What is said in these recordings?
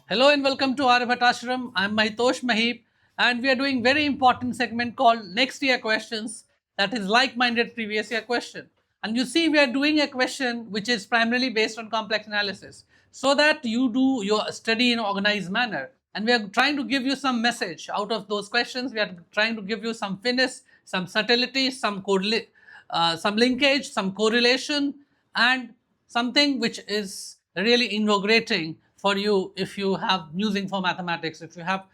Hello and welcome to Aryabhata Ashram. I'm Maheep and we are doing very important segment called next year questions, that is like-minded previous year question. And you see we are doing a question which is primarily based on complex analysis so that you do your study in organized manner. And we are trying to give you some message out of those questions. We are trying to give you some finesse, some subtlety, some linkage, some correlation, and something which is really invigorating for you if you have musing for mathematics, if you have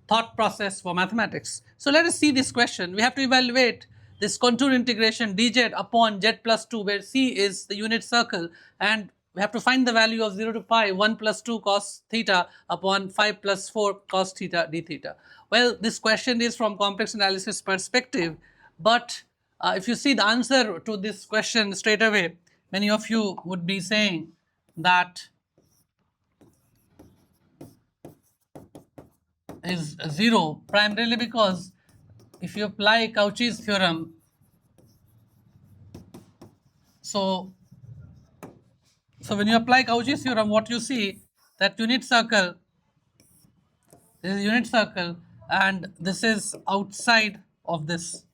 thought process for mathematics. So let us see this question. We have to evaluate this contour integration dz upon z plus 2, where c is the unit circle, and we have to find the value of 0 to pi 1 plus 2 cos theta upon 5 plus 4 cos theta d theta. Well, this question is from complex analysis perspective, but if you see the answer to this question straight away, many of you would be saying that is 0, primarily because if you apply Cauchy's theorem, so when you apply Cauchy's theorem, what you see, that unit circle, this is unit circle and this is outside of this,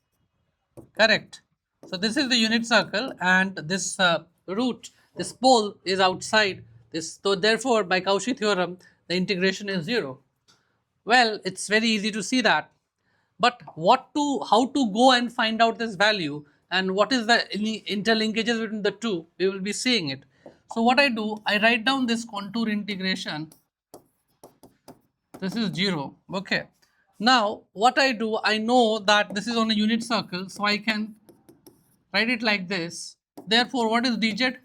correct? So this is the unit circle and this root, this pole is outside this, so therefore by Cauchy theorem the integration is 0. Well, it's very easy to see that, but how to go and find out this value and what is the interlinkages between the two, we will be seeing it. So what I do, I write down this contour integration, this is 0, okay. Now what I do, I know that this is on a unit circle, so I can write it like this. Therefore what is dz?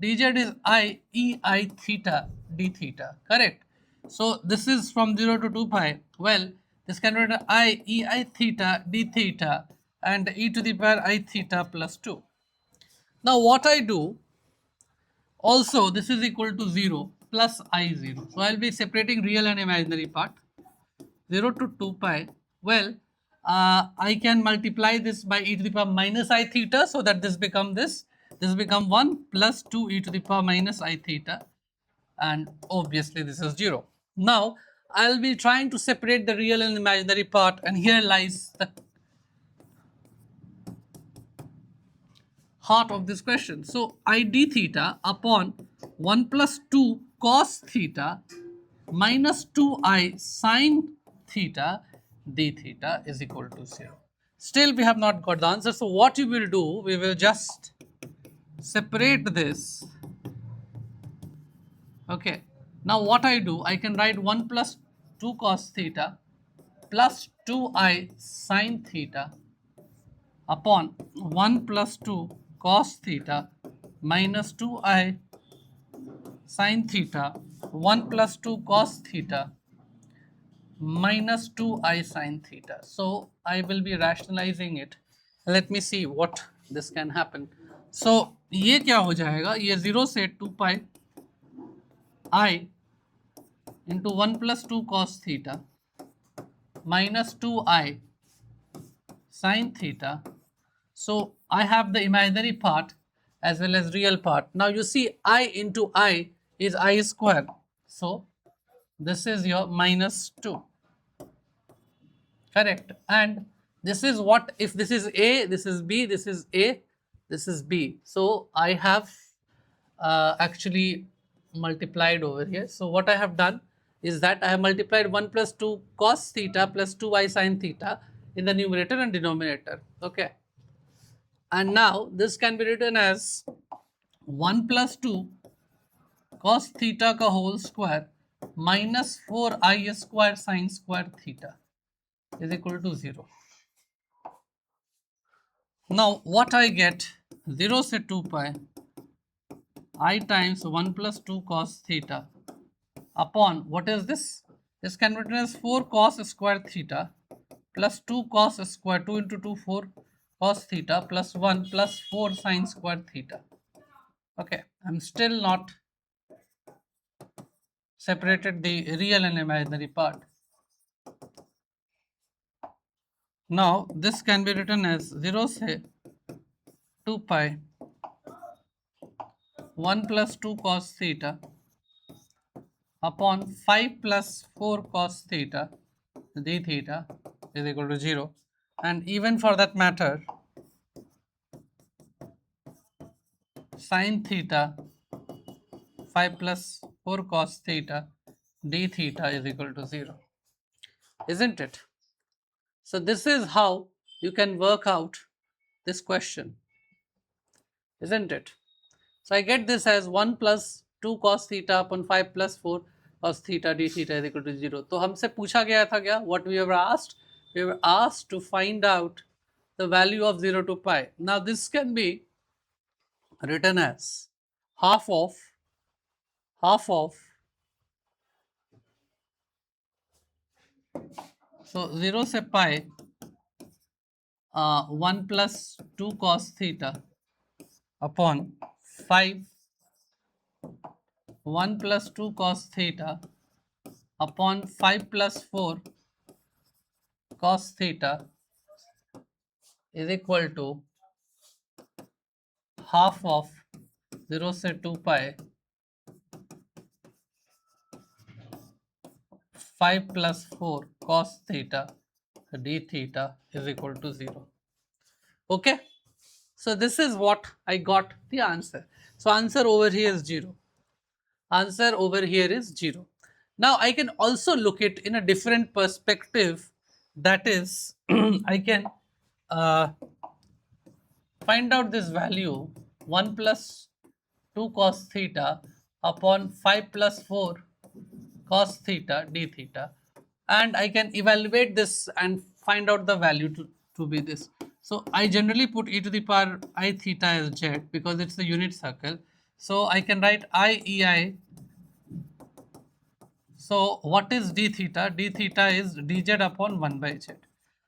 Dz is I ei theta d theta, correct? So this is from 0 to 2 pi. Well, this can be written I ei theta d theta and e to the power I theta plus 2. Now what I do, also this is equal to 0 plus I 0. So I will be separating real and imaginary part. 0 to 2 pi. Well, I can multiply this by e to the power minus I theta, so that this become this become 1 plus 2 e to the power minus I theta, and obviously this is 0. Now I'll be trying to separate the real and imaginary part, and here lies the heart of this question. So I d theta upon 1 plus 2 cos theta minus 2i sin theta d theta is equal to 0. Still we have not got the answer. So what you will do, we will just separate this. Okay. Now what I do, I can write 1 plus 2 cos theta plus 2i sin theta upon 1 plus 2 cos theta minus 2i sin theta 1 plus 2 cos theta minus 2i sin theta. So I will be rationalizing it. Let me see what this can happen. So ये क्या हो जाएगा, ये 0 से 2 pi I into 1 plus 2 cos theta minus 2i sin theta. So I have the imaginary part as well as real part. Now you see I into I is I square. So this is your minus 2. Correct. And this is what, if this is A, this is B, this is A, this is B. So I have actually multiplied over here. So what I have done is that I have multiplied 1 plus 2 cos theta plus 2y sin theta in the numerator and denominator. Okay. And now this can be written as 1 plus 2 cos theta ka whole square minus 4i square sin square theta is equal to 0. Now what I get, 0 se 2 pi I times 1 plus 2 cos theta upon, what is this? This can be written as 4 cos square theta plus 2 cos square, 2 into 2 4 cos theta plus 1 plus 4 sin square theta. Okay, I'm still not separated the real and imaginary part. Now this can be written as 0 se 2 pi 1 plus 2 cos theta upon 5 plus 4 cos theta d theta is equal to 0, and even for that matter sin theta 5 plus 4 cos theta d theta is equal to 0, isn't it? So this is how you can work out this question, isn't it? So I get this as 1 plus 2 cos theta upon 5 plus 4 cos theta d theta is equal to 0. तो हमसे पूछा गया था क्या? What we were asked? We were asked to find out the value of 0 to pi. Now this can be written as half of so 0 से pi 1 plus 2 cos theta upon 5 1 plus 2 cos theta upon 5 plus 4 cos theta is equal to half of 0 से 2 pi 5 plus 4 cos theta d theta is equal to 0. Okay, so this is what I got the answer. So answer over here is 0. Answer over here is 0. Now I can also look it in a different perspective, that is I can find out this value 1 plus 2 cos theta upon 5 plus 4 cos theta d theta, and I can evaluate this and find out the value to be this. So I generally put e to the power I theta as z because it's the unit circle. So I can write I ei. So what is d theta? D theta is dz upon 1 by z.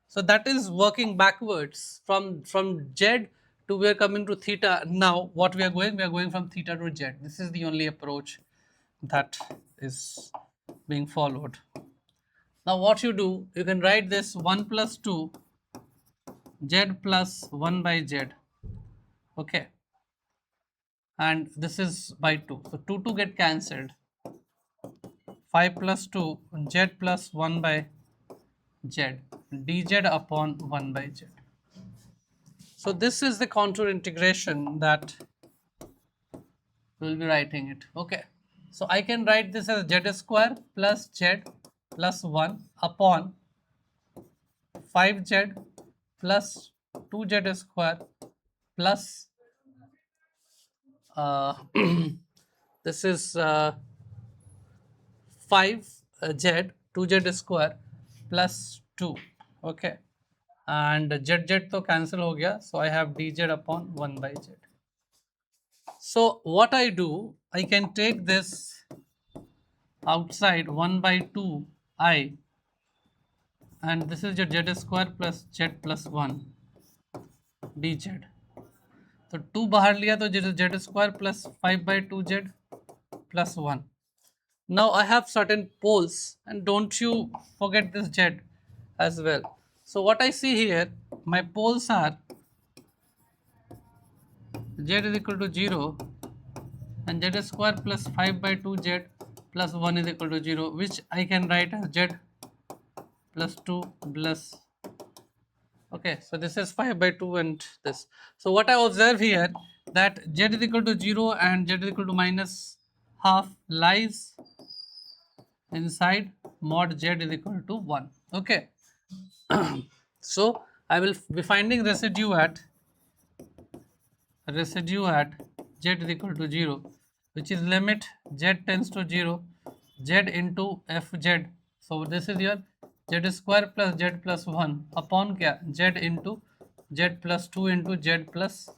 So that is working backwards from z to we are coming to theta. Now what we are going from theta to z. This is the only approach that is being followed. Now what you do, you can write this 1 plus 2 z plus 1 by z, okay, and this is by 2. So 2 get cancelled. 5 plus 2 z plus 1 by z dz upon 1 by z. So this is the contour integration that we will be writing it. Okay, so I can write this as z square plus z plus 1 upon 5z plus 2z square plus this is 5z 2z square plus 2, okay, and z तो cancel हो गया, so I have dz upon 1 by z. So what I do, I can take this outside 1 by 2 I, and this is your z square plus z plus 1 dz. तो 2 बाहर लिया तो z square plus 5 by 2z plus 1. Now I have certain poles, and don't you forget this z as well. So what I see here, my poles are z is equal to 0 and z square plus 5 by 2z plus 1 is equal to 0, which I can write as z plus 2 plus, okay, so this is 5 by 2 and this. So what I observe here, that z is equal to 0 and z is equal to minus half lies inside mod z is equal to 1. Okay, so I will be finding residue at z is equal to 0, which is limit z tends to 0 z into fz. So this is your z square plus z plus 1 upon क्या z into z plus 2 into z plus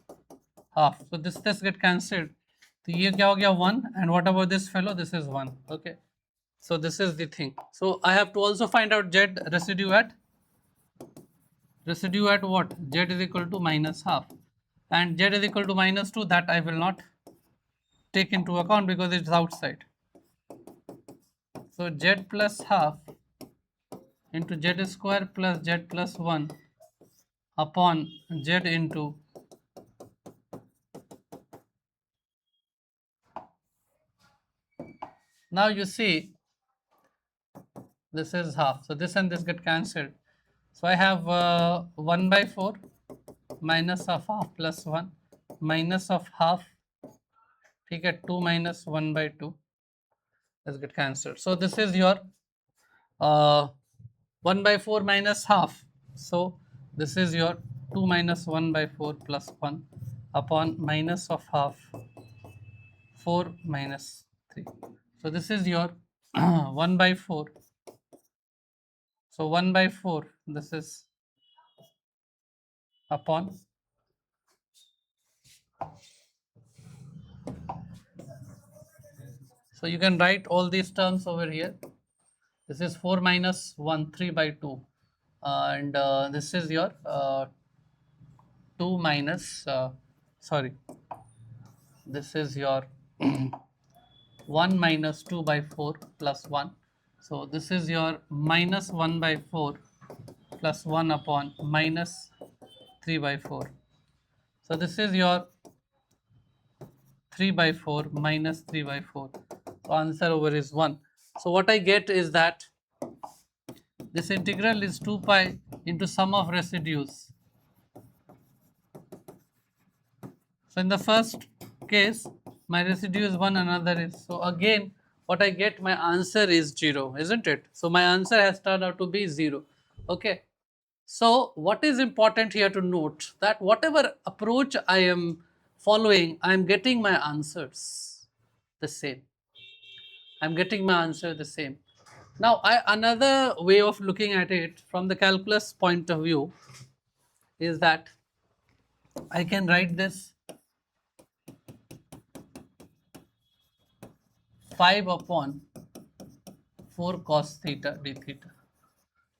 half. So this get cancelled. तो ये क्या हो गया 1, and what about this fellow? This is 1. Okay, so this is the thing. So I have to also find out z residue at what? Z is equal to minus half, and z is equal to minus 2, that I will not take into account because it's outside. So z plus half into z square plus z plus 1 upon z into Now you see this is half. So this and this get cancelled. So I have 1 by 4 minus of half plus 1 minus of half. ठीक है, 2 minus 1 by 2. Let's get cancelled. So this is your 1 by 4 minus half. So this is your 2 minus 1 by 4 plus 1 upon minus of half 4 minus 3. So this is your 1 by 4. So 1 by 4, this is upon. So you can write all these terms over here. This is 4 minus 1, 3 by 2. And this is your 2 minus, sorry, this is your 1 minus 2 by 4 plus 1. So this is your minus 1 by 4 plus 1 upon minus 3 by 4. So this is your 3 by 4 minus 3 by 4. So answer over is 1. So what I get is that this integral is 2 pi into sum of residues. So in the first case, my residue is 1, another is. So again, what I get, my answer is 0, isn't it? So my answer has turned out to be 0. Okay. So what is important here to note, that whatever approach I am following, I am getting my answers the same. I am getting my answer the same. Now, another way of looking at it from the calculus point of view is that I can write this 5 upon 4 cos theta d theta.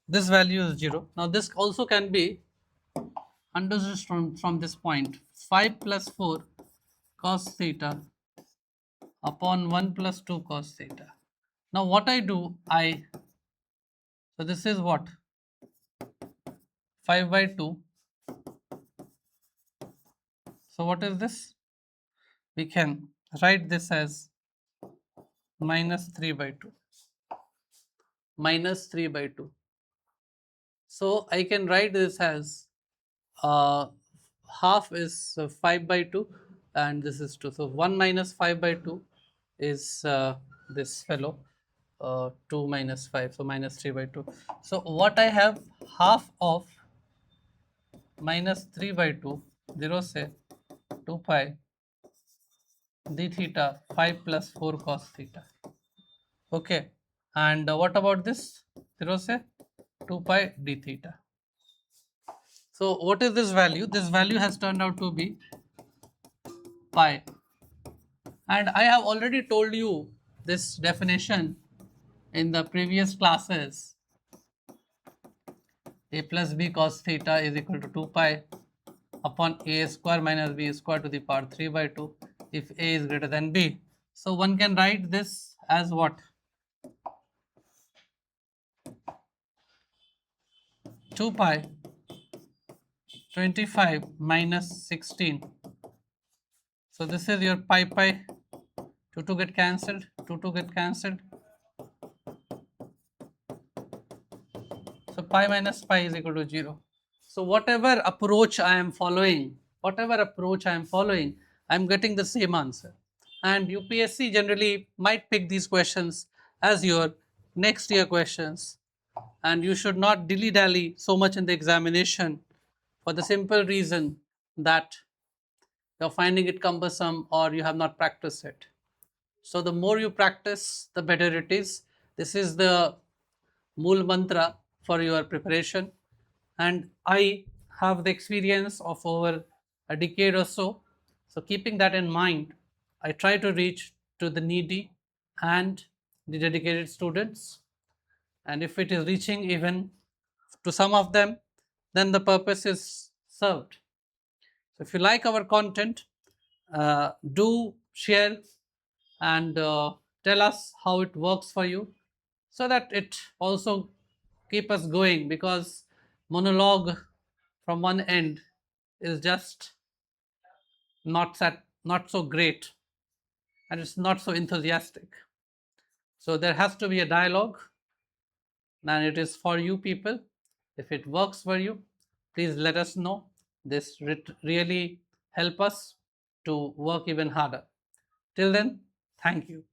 This value is 0. Now, this also can be understood from this point. 5 plus 4 cos theta upon 1 plus 2 cos theta. Now, what I do, so this is what? 5 by 2. So, what is this? We can write this as minus 3 by 2. Minus 3 by 2. So, I can write this as half is 5 by 2 and this is 2. So, 1 minus 5 by 2 is this fellow 2 minus 5. So, minus 3 by 2. So, what I have, half of minus 3 by 2, 0 say 2 pi d theta 5 plus 4 cos theta. Okay. And what about this? 0 say 2 pi d theta. So what is this value? This value has turned out to be pi. And I have already told you this definition in the previous classes. A plus b cos theta is equal to 2 pi upon a square minus b square to the power 3 by 2 if a is greater than b. So one can write this as what? 2 pi 25 minus 16. So this is your pi 2 get cancelled, 2 get cancelled. So pi minus pi is equal to 0. So whatever approach I am following, I am getting the same answer. And UPSC generally might pick these questions as your next year questions. And you should not dilly-dally so much in the examination for the simple reason that you're finding it cumbersome or you have not practiced it. So the more you practice, the better it is. This is the Mool Mantra for your preparation. And I have the experience of over a decade or so. So keeping that in mind, I try to reach to the needy and the dedicated students. And if it is reaching even to some of them, then the purpose is served. So if you like our content, do share and tell us how it works for you, so that it also keep us going, because monologue from one end is just not so great and it's not so enthusiastic. So there has to be a dialogue, and it is for you people. If it works for you, please let us know. This really help us to work even harder. Till then, thank you.